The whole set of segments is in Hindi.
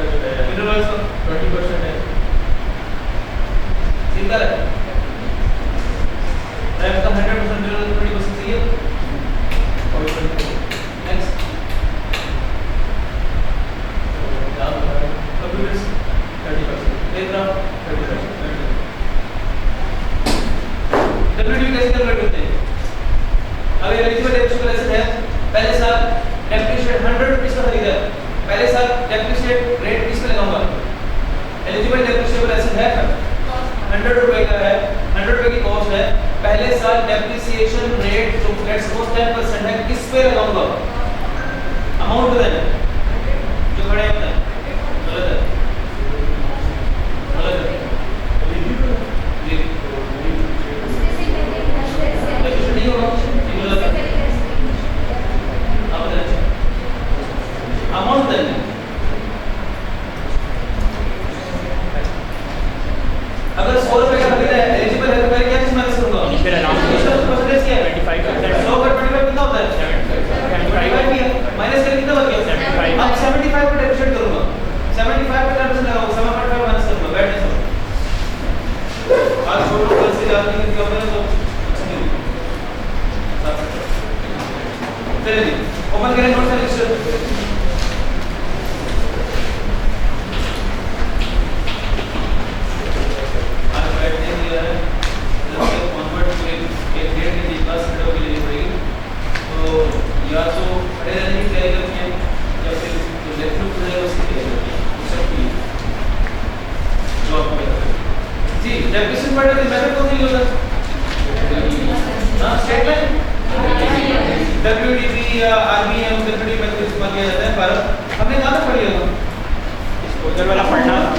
मिनरल ऑयल का 20% है, सिंपल है। रैप का 100% मिनरल 20% चाहिए। Next computers 30%, aircraft 30%। डब्ल्यूडी कैसे कैलकुलेट करते हैं? अगर एलिजिबल डेप्रिसिएशन एसेट है, पहले साल डेप्रिसिएट 100 रुपीस का खरीदा है, पहले साल डेप्रिसिएट रेट किस पे लगाऊंगा? एलिजिबल डेप्रिसिएबल एसेट है 100 रुपए का है, 100 रुपए की कॉस्ट है, पहले साल डेप्रिसिएशन रेट जो लेट्स सपोज 10% है, किस पे लगाऊंगा? अमाउंट बताना जो खड़े होता है। गलत है, गलत है। नहीं होगा, गलत है। अब अमाउंट देना, अगर 100 रुपए का खरीदा है, एलिजिबल है, तो मैं क्या चीज माइनस करूंगा? फिर अराउंड परसेंटेज क्या है? 25%। 100 पर 25 कितना होता है? 75 ही है, माइनस करके कितना बच गया? 75। अब 75 को डेप्रिसिएट करूंगा, 75 पे 10% लगाऊंगा, 75 माइनस करूंगा, बैठ जाओ। आज छोटो कल से याद नहीं किया मैंने तो चलिए ओपन करें नोट्स एंड रजिस्टर। आज बैठने दिया है, कन्वर्ट के एक डेढ़ के लिए क्लास सेट होके लेनी पड़ेगी, तो या तो खड़े रहने की तैयारी करनी है या फिर जो लेक्चर हो जाएगा उसकी तैयारी करनी है, सबकी जो आपको पता है। जी डेप्रिसिएशन पढ़ने की मेथड कौन सी यूज होता है? हां स्टेट लाइन डब्ल्यूडीपी या आरबीएम डब्ल्यूडी मेथड इस्तेमाल किया जाता है। पर हमने कहां तक पढ़ी है? एक्सपोजर वाला पढ़ना था।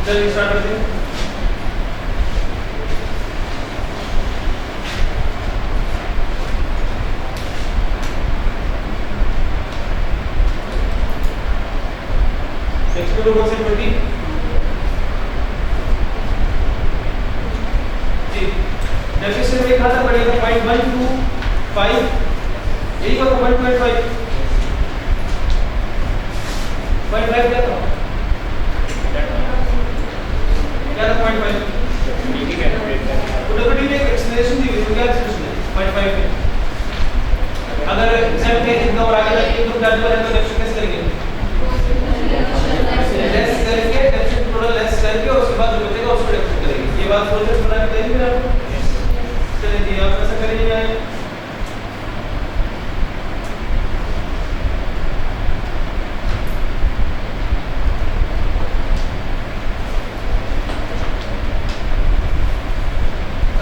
चलिए स्टार्ट करते हैं। सेक्शन 2 से 20 जी डेफिनेशन में खाता पड़ेगा 0.125 यही होगा 1.5 0.5 क्या था? क्या था 0.5? ठीक है तो डब्ल्यूडी में एक एक्सप्लेनेशन दी हुई है, क्या एक्सप्लेनेशन है 0.5 में? अगर एग्जाम के इनका और आगे जाके इनकम टैक्सेबल है तो डेफिनेशन कैसे करेंगे? लेस करके डेफिनेशन थोड़ा लेस करके उसके बाद जो बचेगा उसको डेफिनेशन करेंगे। ये बात प्रोसेस बना के देंगे आपको। चलिए जी आप ऐसा करिए।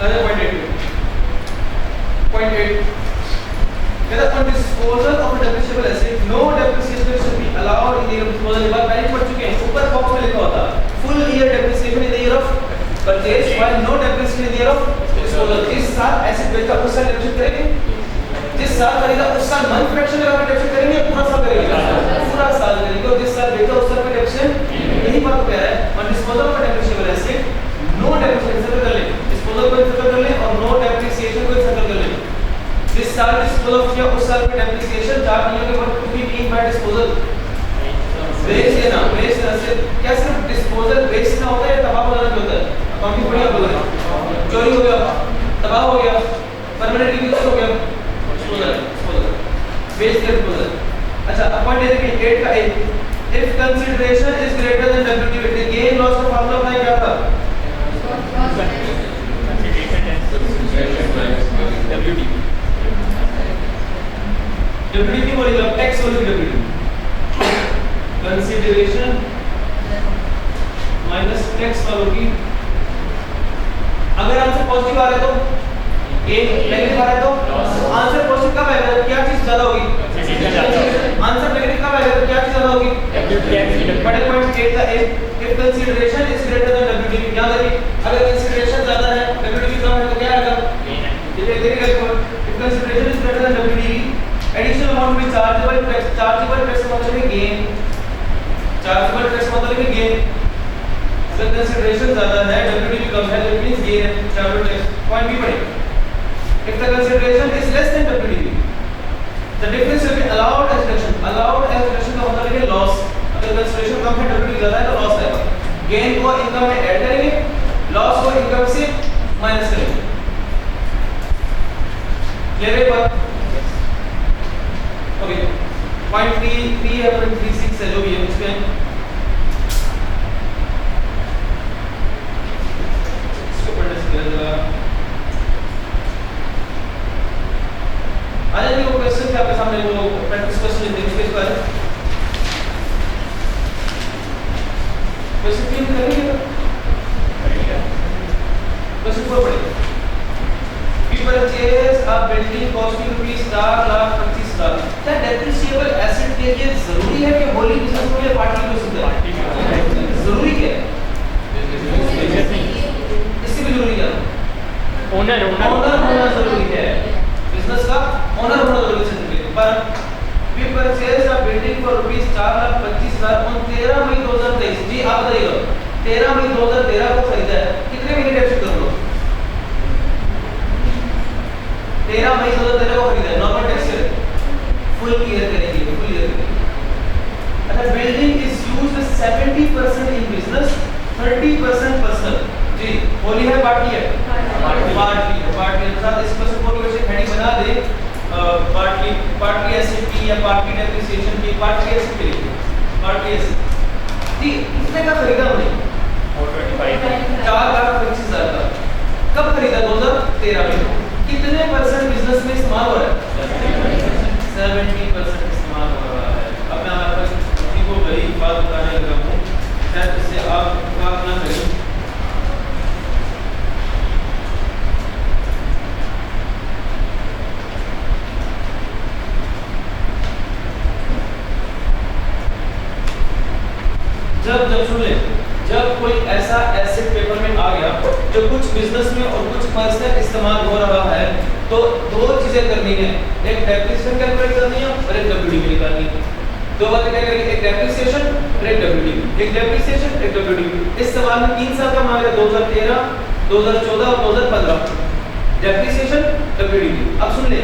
अरे 0.8 कहता on disposal of a depreciable asset no depreciation should be allowed in the year of disposal। ये बात पहले पढ़ चुके हैं, ऊपर बॉक्स में लिखा होता full year depreciation in the year of purchase while no depreciation in the year of disposal। जिस साल एसेट बेचा उस साल डेप्रिसिएट करेंगे, जिस साल खरीदा उस साल मंथ फ्रैक्शन लगा के डेप्रिसिएट करेंगे, पूरा साल करेंगे, पूरा साल करेंगे, और जिस साल बेचा उस साल पे डेप्रिसिएट। यही बात कह रहा है on disposal of a depreciable asset no depreciation कर ले, disposal को सर्कल कर ले और no depreciation को सर्कल कर ले। जिस साल डिस्पोजल ऑफ किया उस साल पे डेप्रिसिएशन चार्ज नहीं होगा, but to be mean by disposal बेच देना, बेच देना से क्या सिर्फ डिस्पोजल बेचना होता है या तबाह हो जाना भी होता है? काफी बढ़िया बोल रहे हैं, चोरी हो गया, तबाह हो गया, परमानेंटली यूज हो गया, डिस्पोजल बेच दिया डिस्पोजल। अच्छा अब पॉइंट ये देखिए 8 का A if consideration is greater than WT gain loss का फार्मूला बताया क्या था? डब्ल्यूटी बोलेगा टैक्स वाली डब्ल्यूटी कंसीडरेशन माइनस टैक्स वालों की। अगर आंसर पॉजिटिव आ रहा है तो गेन, नेगेटिव आ रहा है तो आंसर पॉजिटिव कब आएगा? क्या चीज ज्यादा होगी? आंसर नेगेटिव कब आएगा तो क्या चीज ज्यादा होगी? बड़े point state the if consideration is greater then WDV। याद रखिए अगर कंसीडरेशन ज्यादा है WDV कम है तो क्या आएगा? ये देखिएगा इसको, if consideration is greater then WDV additional amount में चार्जेबल टैक्स मतलब है गेन, चार्जेबल टैक्स मतलब है गेन। अगर कंसीडरेशन ज्यादा है WDV कम है तो इट मींस गेन है, चार्जेबल टैक्स। पॉइंट बी पढ़ें, if the consideration is less than WDV the difference will be allowed as deduction। allowed as deduction का मतलब है लॉस। अगर कंसीडरेशन कम है WDV ज्यादा है तो लॉस आएगा। गेन को इनकम में ऐड करेंगे, लॉस को इनकम से माइनस करेंगे। क्लियर है बात? ओके पॉइंट 3 है, पॉइंट 36 है जो भी है उसमें इसको पढ़ने से क्या जरा आज भी वो क्वेश्चन थे आपके सामने, वो प्रैक्टिस क्वेश्चन लिखते हैं उसके बारे में क्वेश्चन 3 करेंगे क्वेश्चन 4 पढ़ेंगे। We purchase a building costing rupees 4,25,000। क्या डेप्रिसिएबल एसेट के लिए जरूरी है कि होली बिजनेस हो या पार्टी हो सकता है? जरूरी क्या है? इससे भी जरूरी क्या है? ओनर होना जरूरी है। बिजनेस का ओनर होना जरूरी है। पर we purchase a building for rupees 4,25,000 on 13 मई 2023। जी आप बताइएगा 13 मई 2013 को खरीदा है, कितने महीने डेप्रिसिएट कर लो? 13 मई 2013 को खरीदा है, नॉर्मल टैक्स है, फुल ईयर करेंगे, फुल ईयर करेंगे। अच्छा building is used 70% in business 30% personal. जी होली है पार्टी है? पार्टी है तो साथ इस क्वेश्चन को वैसे हेडिंग बना दे पार्टी एसेट की या पार्टी डेप्रिसिएशन की, पार्टी एसेट की लिखिए, पार्टी एसेट। जी कितने का खरीदा हमने? 4,25,000 का। कब खरीदा? 2013 में। कितने परसेंट बिजनेस में इस्तेमाल हो रहा है? 70% इस्तेमाल हो रहा है। अब मैं आपको किसी को वही बात बताने लगा हूँ शायद इससे आप बात ना करें। जब सुन ले, जब कोई ऐसा एसेट पेपर में आ गया जो कुछ बिजनेस में और कुछ पर्सनल इस्तेमाल हो रहा है तो दो चीजें करनी है, एक डेप्रिसिएशन कैलकुलेट करनी है और एक WDV निकालनी है। दो बातें क्या करेंगे, एक डेप्रिसिएशन और एक WDV, एक डेप्रिसिएशन एक WDV। इस सवाल में 3 साल का मांग है 2013, 2014 और 2015। Depreciation WDV। अब सुन ले,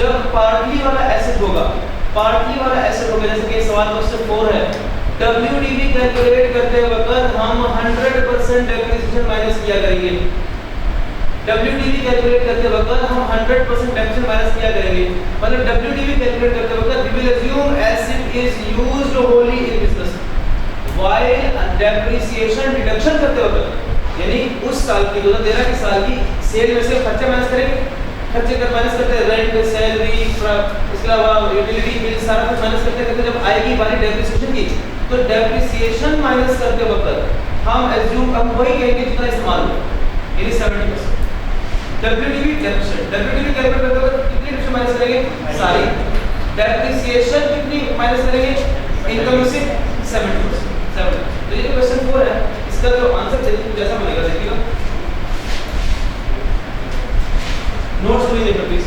जब पार्टली वाला एसेट होगा जैसे कि सवाल क्वेश्चन 4 है, WDV कैलकुलेट करते वक्त हम 100% डेप्रिसिएशन माइनस किया करेंगे। WDV कैलकुलेट करते वक्त हम 100% डेप्रिसिएशन माइनस किया करेंगे। मतलब WDV कैलकुलेट करते वक्त we will assume asset is used wholly in business while depreciation deduction करते वक्त यानी उस साल की 2013 के साल की सेल में से खर्चा माइनस करेंगे। खर्चे कर माइनस करते हैं, रेंट, सैलरी, इसके अलावा यूटिलिटी बिल सारा कुछ माइनस करते हैं। जब आएगी बारी डेप्रिसिएशन की तो डेप्रिसिएशन माइनस करते वक्त हम एज्यूम हम वही कहेंगे जितना इस्तेमाल हो, यानी 70%। WDV कैलकुलेट करते वक्त कितनी डिडक्शन माइनस करेंगे? सारी। डेप्रिसिएशन कितनी माइनस करेंगे? इनकम से 70%। तो ये जो क्वेश्चन 4 है इसका जो आंसर जैसा बनेगा देखिएगा। नोट्स भी देखो प्लीज,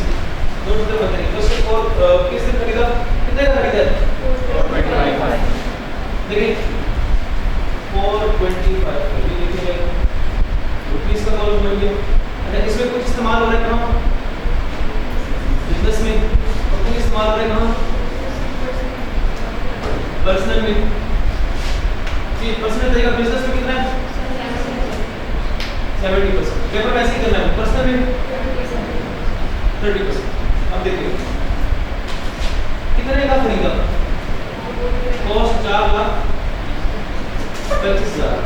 नोट्स पे बताइए। क्वेश्चन 4 किस दिन खरीदा, कितने का खरीदा? 425। देखिए 425 ये देखिए रुपीस का कॉलम बन गया। अच्छा इसमें कुछ इस्तेमाल हो रहा है कहाँ? बिजनेस में। और कुछ इस्तेमाल हो रहा है कहाँ? पर्सनल में। जी पर्सनल रहेगा, बिजनेस में कितना है? 70%। पेपर ऐसे ही करना है, पर्सनल में 30%। अब देखिए कितने का खरीदा? कॉस्ट 4,25,000।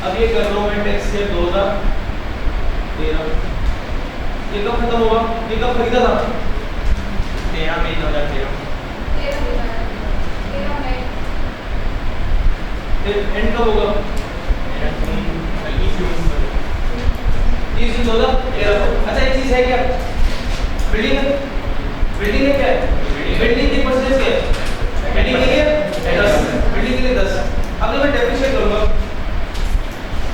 अब ये कर लो मैं टैक्स से 2013। ये कब खत्म होगा? ये कब खरीदा था? 13 मई 2013। एंड कब होगा? 30 जून 2013 को। अच्छा एक चीज है क्या? बिल्डिंग है, बिल्डिंग है क्या है? बिल्डिंग की परसेंटेज क्या है? बिल्डिंग के लिए 10, बिल्डिंग के लिए 10। अब जब मैं डेप्रिशिएट करूंगा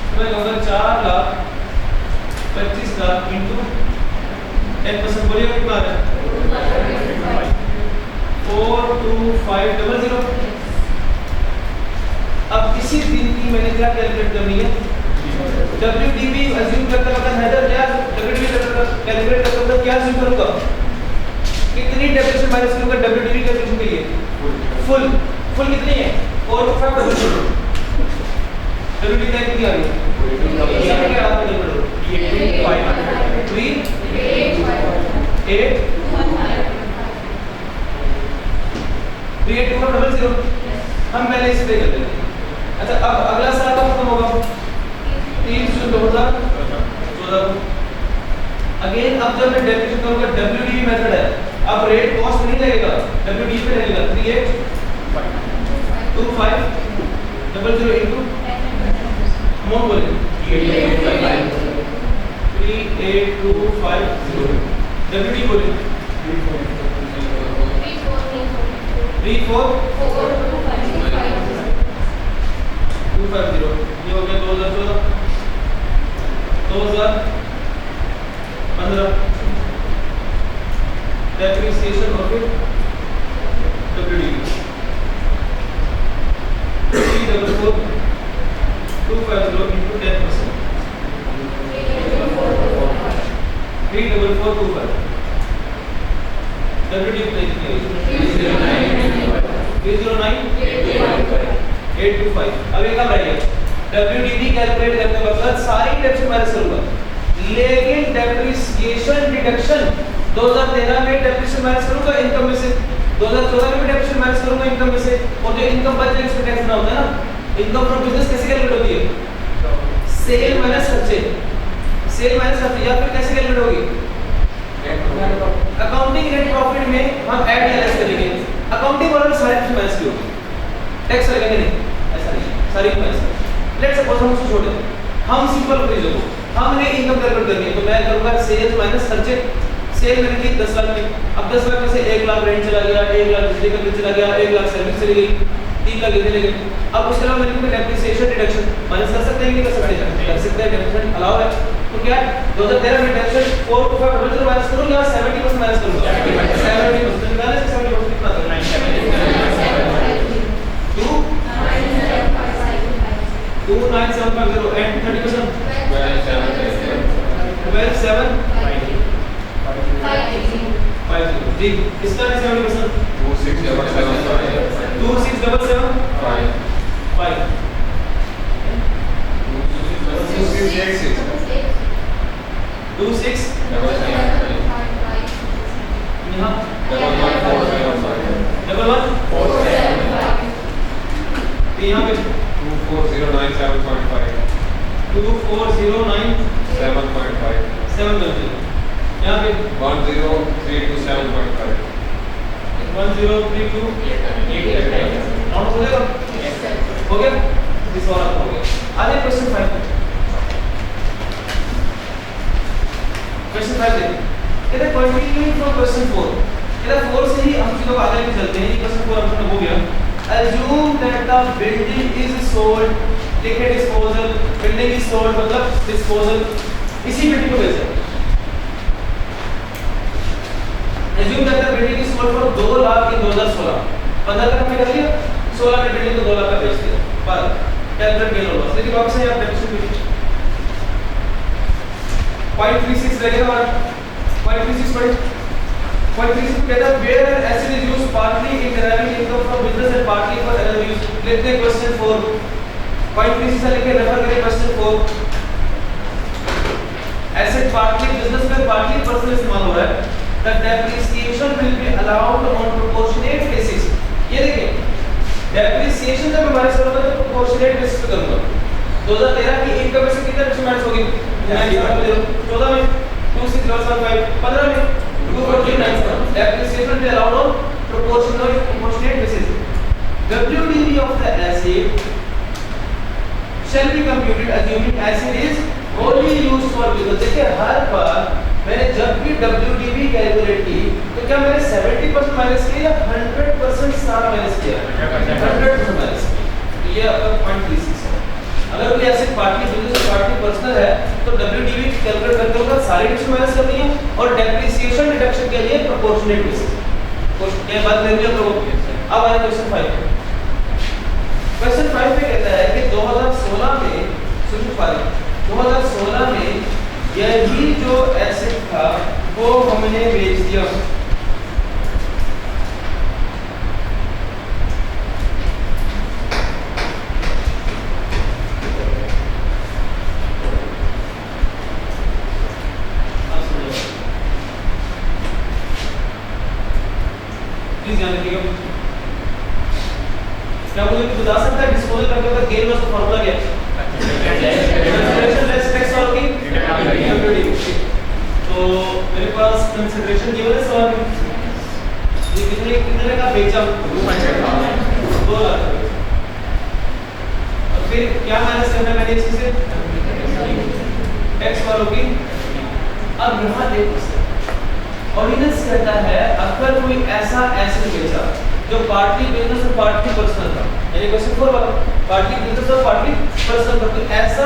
तो मैं कहूंगा 4,25,000 इंटू 10%, बोलिएगा कितना आ रहा है? 42500। अब इसी दिन की मैंने क्या कैलकुलेट करनी है? WDV अज्यूम करता वक्त हैदर क्या WDV कैलकुलेट करता वक्त क्या अज्यूम करूंगा? कितनी डेप्रिसिएशन माइनस करूंगा WDV कैलकुलेशन के लिए? फुल। फुल कितनी है? 42500। WDV कितनी आ रही है? ये क्या आप निकल रहे हो? 3 8 382500। हम पहले इसे पे कर देते हैं। अच्छा अब अगला साल कब खत्म होगा? 30 जून 2014 को। अगेन अब जब मैं डेप्रिसिएशन करूंगा WDV मेथड है, अब रेट कॉस्ट नहीं लगेगा, WDV पे लगेगा। 382500 इनटू अमाउंट बोले 38250 WDV बोले 34250। ये हो गया 2014 2015 डेप्रिसिएशन और फिर WDV 344,250 into 10%, 344,250। WDV कितनी है? 309,825। अब ये कब रहेगा? WDV कैलकुलेट करते वक्त सारी डेप्रिसिएशन माइनस करूंगा, लेकिन डेप्रिसिएशन डिडक्शन 2013 में डेप्रिसिएशन माइनस करूंगा इनकम में से, 2014 में भी डेप्रिसिएशन माइनस करूंगा इनकम में से, और जो इनकम बच जाएगी उसमें टैक्स ना होता है ना। इनकम फ्रॉम बिजनेस कैसे कैलकुलेट होती है? सेल माइनस खर्चे, सेल माइनस खर्चे, या फिर कैसे कैलकुलेट होगी? अकाउंटिंग नेट प्रॉफिट में हम ऐड या लेस करेंगे, अकाउंटिंग वाला सारी चीज माइनस की होगी, टैक्स लगेंगे नहीं, ऐसा नहीं, सारी माइनस। लेट्स सपोज हम उसको छोड़ दें, हम सिंपल प्रोसीजर को हमने इनकम कैलकुलेट करनी है, तो मैं करूंगा सेल्स माइनस खर्चे। सेल मैंने की 10 लाख की, अब 10 लाख में से 1 लाख रेंट चला गया, 1 लाख बिजली का बिल चला गया, 1 लाख सर्विस चली गई, 3 लाख इतने लगे। अब उसके अलावा मैंने डेप्रिसिएशन डिडक्शन माइनस कर सकते हैं कि कर सकते हैं? कर सकते हैं, डेप्रिसिएशन अलाउ है। तो क्या 2013 में डेप्रिसिएशन 42500 माइनस करूंगा या 70% माइनस करूंगा? 70% निकालने से 70% कितना आता है? 29750 and 30% 12750 जी। इसका 70% 26775 26 यहाँ 11 यहाँ पे 2409.7.5 2409.7 यहाँ पे 1032.7.5 1032 नॉट हो जाएगा? हो गया? इस वाला हो गया। आगे क्वेश्चन 5 देखिए, कहते हैं कंटिन्यूइंग फ्रॉम क्वेश्चन 4, कहते हैं 4 से ही हम चीजों को आगे लेके चलते हैं। क्वेश्चन 4 हमने हो गया, assume that the building is sold, लिखे disposal, building is sold मतलब disposal, इसी बिल्डिंग को बेचा। assume that the building is sold for 2 lakh in 2016, 15 lakh में कर लिया, 16 में बिल्डिंग को 2 लाख का बेच दिया, पर कैलकुलेट गेन और लॉस। लेकिन वापस से आप डेप्रिसिएशन 0.36 रहेगा हमारा, 0.36 पढ़े, 0.36 कहता है where an asset is used partly in deriving income from business and partly for other use। लेते हैं क्वेश्चन 4, 0.36 से लेके रेफर करें क्वेश्चन 4। एसेट पार्टली बिजनेस में पार्टली पर्सनल इस्तेमाल हो रहा है, the depreciation will be allowed on proportionate basis। ये देखिए डेप्रिसिएशन जब मैं माइनस करूंगा तो प्रोपोर्शनेट बेसिस पे करूंगा। 2013 की इनकम में से कितना परसेंट माइनस होगी? 14 में 26075, 15 में 249। Depreciation will be allowed on proportionate basis। WDV of the asset shall be computed assuming asset is only used for business। देखिए हर बार मैंने जब भी WDV कैलकुलेट की तो क्या मैंने 70% माइनस किया या 100% सारा माइनस किया? 100% माइनस किया। ये आपका 0.36 है। अगर कोई एसेट पार्टली बिजनेस और पार्टली पर्सनल है तो WDV कैलकुलेट करते वक्त सारी डिडक्शन माइनस करनी है और डेप्रिसिएशन डिडक्शन के लिए प्रोपोर्शनेट बेसिस। क्वेश्चन ये बात नहीं है लोगों की। अब आए क्वेश्चन 5 पे। क्वेश्चन 5 पे कहता है कि 2016 में सुनिए 2016 में यही जो एसेट था वो हमने बेच दिया। प्लीज ध्यान रखिएगा। क्या मुझे कुछ बता सकता है डिस्पोजल करके का गेन लॉस का फार्मूला क्या है? तो मेरे पास कंसीडरेशन गिवन है सवाल में। ये कितने का बेचा? 2 लाख। और फिर क्या माइनस करना है मैंने इससे? टैक्स वालों की। अब यहाँ देखो ऑर्डिनेंस कहता है अगर कोई ऐसा एसेट बेचा जो पार्टली बिजनेस और पार्टली पर्सनल था, यानी क्वेश्चन 4 वाला पार्टली बिजनेस और पार्टली पर्सनल था, तो ऐसा